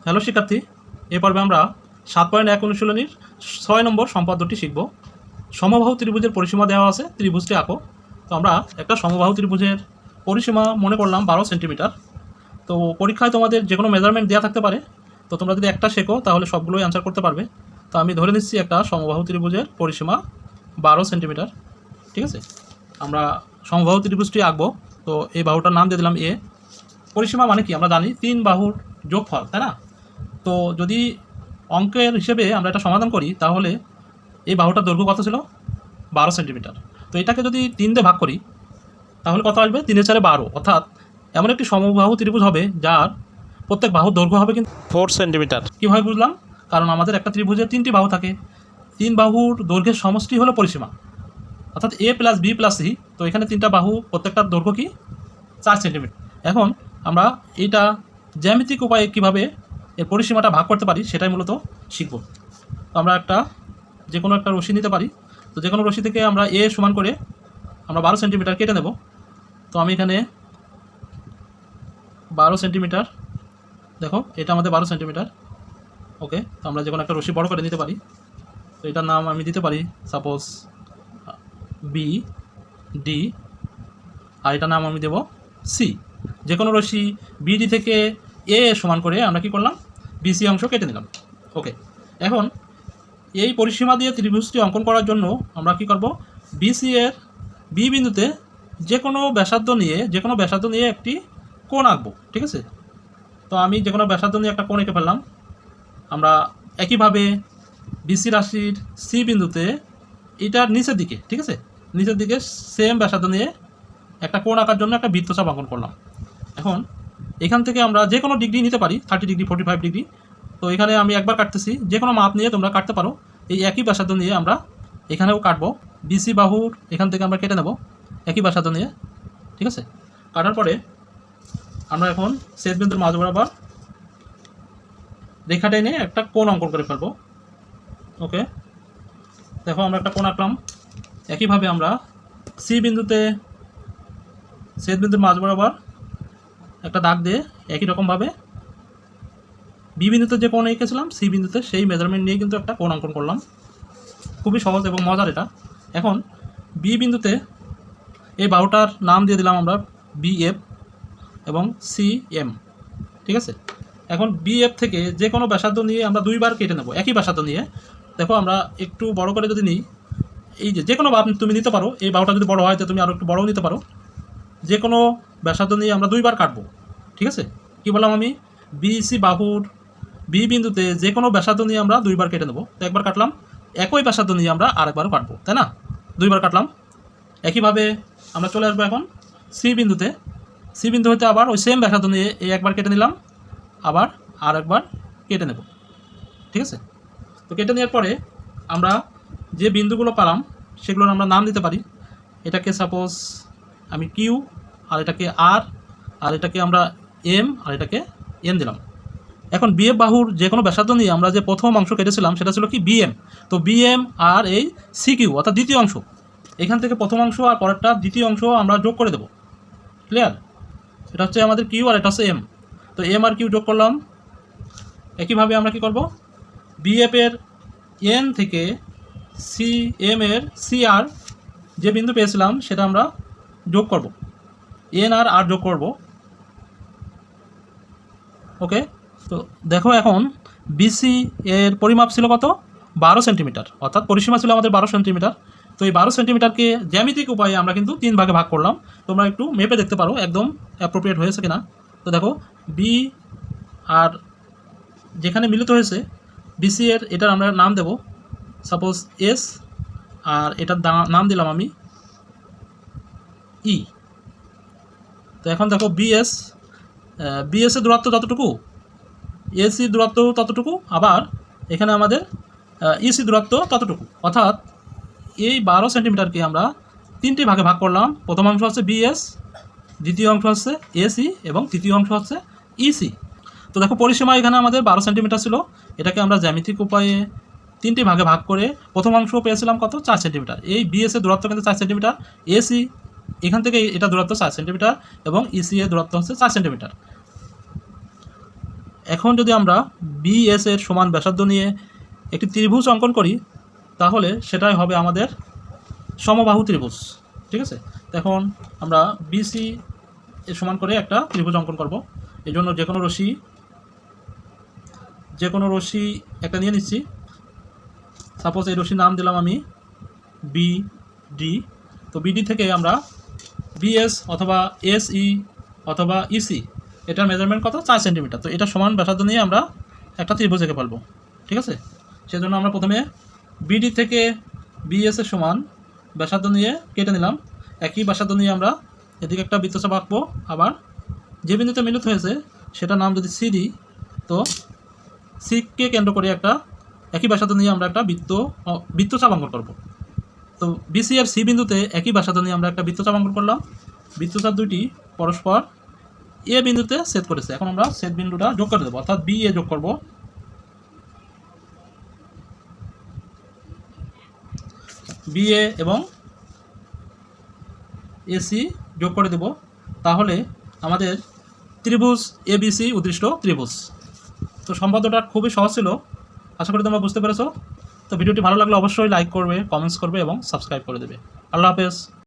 Hello শিক্ষার্থী, এই পর্বে আমরা 7.1 অনুশীলনীর 6 নম্বর সম্পাদ্যটি শিখব। সমবাহু ত্রিভুজের পরিসীমা দেওয়া আছে, ত্রিভুজটি আঁকো। তো আমরা একটা সমবাহু ত্রিভুজের পরিসীমা মনে করলাম 12 সেন্টিমিটার। তো পরীক্ষায় তোমাদের যে কোনো মেজারমেন্ট দেওয়া থাকতে পারে, তো তোমরা যদি একটা শেখো তাহলে সবগুলোই অ্যান্সার করতে পারবে। তো আমি ধরে নিচ্ছি একটা সমবাহু ত্রিভুজের পরিসীমা 12 সেন্টিমিটার। ঠিক আছে, আমরা সমবাহু ত্রিভুজটি আঁকবো। তো এই বাহুটার নাম দিয়ে দিলাম এ। পরিসীমা মানে কি আমরা জানি, 3 বাহুর যোগফল, তাই না? তো যদি অঙ্কের হিসেবে আমরা এটা সমাধান করি তাহলে এই বাহুটার দৈর্ঘ্য কত ছিল? 12 সেন্টিমিটার। তো এটাকে যদি 3 দিয়ে ভাগ করি তাহলে কত আসবে? 3 এর 4 12, অর্থাৎ এমন একটি সমবাহু ত্রিভুজ হবে যার প্রত্যেক বাহুর দৈর্ঘ্য হবে কিন্তু 4 সেন্টিমিটার। কীভাবে বুঝলাম? কারণ আমাদের একটা ত্রিভুজের 3টি বাহু থাকে, 3 বাহুর দৈর্ঘ্যের সমষ্টি হলো পরিসীমা, অর্থাৎ এ প্লাস বি প্লাস সি। তো এখানে 3টা বাহু, প্রত্যেকটার দৈর্ঘ্য কি? 4 সেন্টিমিটার। এখন আমরা এইটা জ্যামিতিক উপায়ে কীভাবে এর পরিসীমাটা ভাগ করতে পারি সেটাই মূলত শিখব। তো আমরা যে কোনো একটা রশি নিতে পারি। তো যে কোনো রশি থেকে আমরা এ সমান করে আমরা 12 সেন্টিমিটার কেটে নেব। তো আমি এখানে 12 সেন্টিমিটার, দেখো এটা আমাদের 12 সেন্টিমিটার। ওকে, তো আমরা যে কোনো একটা রশি বড় করে নিতে পারি। তো এটার নাম আমি দিতে পারি সাপোজ বি ডি, আর এটার নাম আমি দেব সি। যে কোনো রশি বিডি থেকে এ সমান করে আমরা কি করলাম? বিসি অংশ কেটে নিলাম। ওকে, এখন এই পরিসীমা দিয়ে ত্রিভুজটি অঙ্কন করার জন্য আমরা কি করব? বিসি এর বি বিন্দুতে যে কোনো ব্যাসার্ধ নিয়ে একটি কোণ আঁকবো। ঠিক আছে, তো আমি যে কোনো ব্যাসার্ধ নিয়ে একটা কোণ এঁকে ফেললাম। আমরা একইভাবে বিসি রাশির সি বিন্দুতে এটার নিচের দিকে, ঠিক আছে, নিচের দিকে সেম ব্যাসার্ধ নিয়ে একটা কোণ আঁকার জন্য একটা বৃত্তচাপ অঙ্কন করলাম। এখন এখান থেকে আমরা যে কোনো ডিগ্রি নিতে পারি, 30 ডিগ্রি, 45 ডিগ্রি। তো এখানে আমি একবার কাটতেছি, যে কোনো মাপ নিয়ে তোমরা কাটতে পারো। এই একই ব্যাসার্ধ নিয়ে আমরা এখানেও কাটবো। বিসি বাহুর এখান থেকে আমরা কেটে নেব একই ব্যাসার্ধ নিয়ে। ঠিক আছে, কাটার পরে আমরা এখন ছেদ বিন্দুর মাঝ বরাবর রেখা টেনে একটা কোণ অঙ্কন করে ফেলবো। ওকে, দেখো আমরা একটা কোণ আঁকলাম। একইভাবে আমরা সি বিন্দুতে ছেদ বিন্দুর মাঝ বরাবর একটা দাগ দিয়ে একই রকমভাবে বি বিন্দুতে যে কোণ এঁকেছিলাম সি বিন্দুতে সেই মেজারমেন্ট নিয়ে কিন্তু একটা কোণ অঙ্কন করলাম। খুবই সহজ এবং মজার এটা। এখন বি বিন্দুতে এই বাহুটার নাম দিয়ে দিলাম আমরা বিএফ এবং সিএম। ঠিক আছে, এখন বিএফ থেকে যে কোনো ব্যাসার্ধ নিয়ে আমরা 2বার কেটে নেব একই ব্যাসার্ধ নিয়ে। দেখো আমরা একটু বড় করে যদি নিই, এই যে কোনো বাহু তুমি নিতে পারো, এই বাহুটা যদি বড় হয় তো তুমি আরও একটু বড়ও নিতে পারো। যে কোনো ব্যাসার্ধ নিয়ে আমরা 2বার কাটবো। ঠিক আছে, কি বললাম আমি? বিসি বাহুর বি বিন্দুতে যে কোনো ব্যাসার্ধ নিয়ে আমরা 2বার কেটে নেব। তো একবার কাটলাম, একই ব্যাসার্ধ নিয়ে আমরা আরেকবারও কাটবো, তাই না? 2বার কাটলাম। একইভাবে আমরা চলে আসবো এখন সি বিন্দুতে। সি বিন্দু হতে আবার ওই সেম ব্যাসার্ধ নিয়ে এই একবার কেটে নিলাম, আবার আরেকবার কেটে নেব। ঠিক আছে, তো কেটে নেওয়ার পরে আমরা যে বিন্দুগুলো পেলাম সেগুলোর আমরা নাম দিতে পারি। এটাকে সাপোজ আমি কিউ, আর এটাকে আর, আর এটাকে আমরা এম, আর এটাকে এন দিলাম। এখন বিএফ বাহুর যে কোনো ব্যাসার্ধ নিয়ে আমরা যে প্রথম অংশ কেটেছিলাম সেটা ছিল কি? বিএম। তো বিএম আর এই সি কিউ অর্থাৎ দ্বিতীয় অংশ, এখান থেকে প্রথম অংশ আর পরেরটা দ্বিতীয় অংশ আমরা যোগ করে দেব। ক্লিয়ার? এটা হচ্ছে আমাদের কিউ আর এটা হচ্ছে এম। তো এম আর কিউ যোগ করলাম। একইভাবে আমরা কি করব? বিএফ এর এন থেকে সি এম এর সি আর যে বিন্দু পেয়েছিলাম সেটা আমরা যোগ করব, এন আর আর যোগ করব। ওকে, তো দেখো এখন বিসি এর পরিমাপ ছিল কত? 12 সেন্টিমিটার, অর্থাৎ পরিসীমা ছিল আমাদের 12 সেন্টিমিটার। তো এই 12 সেন্টিমিটারকে জ্যামিতিক উপায়ে আমরা কিন্তু 3 ভাগে ভাগ করলাম। তোমরা একটু মেপে দেখতে পারো একদম অ্যাপ্রোপ্রিয়েট হয়েছে কিনা। তো দেখো বি আর যেখানে মিলিত হয়েছে বিসি এর, এটার আমরা নাম দেব সাপোজ এস, আর এটার নাম দিলাম আমি ই। তো এখন দেখো বিএস এর দূরত্ব যতটুকু, এসি দূরত্ব ততটুকু, আবার এখানে আমাদের ইসি দূরত্ব ততটুকু। অর্থাৎ এই 12 সেন্টিমিটারকে আমরা 3টি ভাগে ভাগ করলাম। প্রথম অংশ হচ্ছে বিএস, দ্বিতীয় অংশ হচ্ছে এসি এবং তৃতীয় অংশ হচ্ছে ইসি। তো দেখো পরিসীমা এখানে আমাদের 12 সেন্টিমিটার ছিল। এটাকে আমরা জ্যামিতিক উপায়ে 3টি ভাগে ভাগ করে প্রথম অংশ পেয়েছিলাম কত? 4 সেন্টিমিটার। এই বিএস এর দূরত্ব কিন্তু 4 সেন্টিমিটার, এসি এখান থেকে এটা দূরত্ব 4 সেন্টিমিটার এবং ইসি এর দূরত্ব হচ্ছে 4 সেন্টিমিটার। এখন যদি আমরা বিএস এর সমান ব্যাসার্ধ নিয়ে একটি ত্রিভুজ অঙ্কন করি তাহলে সেটাই হবে আমাদের সমবাহু ত্রিভুজ। ঠিক আছে, তো এখন আমরা বিসি এর সমান করে একটা ত্রিভুজ অঙ্কন করব। এই জন্য যে কোনো রশ্মি একটা নিয়ে নিচ্ছি। সাপোজ এই রশ্মির নাম দিলাম আমি বিডি। তো বিডি থেকে আমরা বিএস অথবা এসই অথবা ইসি এটার মেজারমেন্ট কত, 4 সেন্টিমিটার। তো এটা সমান ব্যাসার্ধ নিয়ে আমরা একটা ত্রিভুজ এঁকে ফেলবো। ঠিক আছে, সেজন্য আমরা প্রথমে বিডি থেকে বিএস এর সমান ব্যাসার্ধ নিয়ে কেটে নিলাম। একই ব্যাসার্ধ নিয়ে আমরা এদিকে একটা বৃত্তচাপ আঁকবো। আবার যে বিন্দুতে মিলিত হয়েছে সেটার নাম যদি সি দিই, তো সিকে কেন্দ্র করে একটা একই ব্যাসার্ধ নিয়ে আমরা একটা বৃত্তচাপ অঙ্কন করব। তো বিসি আর সি বিন্দুতে একই ব্যাসার্ধ নিয়ে আমরা একটা বৃত্তচাপ অঙ্কন করলাম। বৃত্তচাপ দুইটি পরস্পর এ বিন্দুতে ছেদ করেছে। এখন আমরা ছেদ বিন্দুটা যোগ করে দেবো, অর্থাৎ বি এ যোগ করব। বি এ এবং এসি যোগ করে দেব, তাহলে আমাদের ত্রিভুজ এবিসি উদ্দিষ্ট ত্রিভুজ। তো সম্পাদ্যটা খুবই সহজ ছিল, আশা করি তোমরা বুঝতে পেরেছো। তো ভিডিওটি ভালো লাগলে অবশ্যই লাইক করবে, কমেন্টস করবে এবং সাবস্ক্রাইব করে দেবে। আল্লাহ হাফেজ।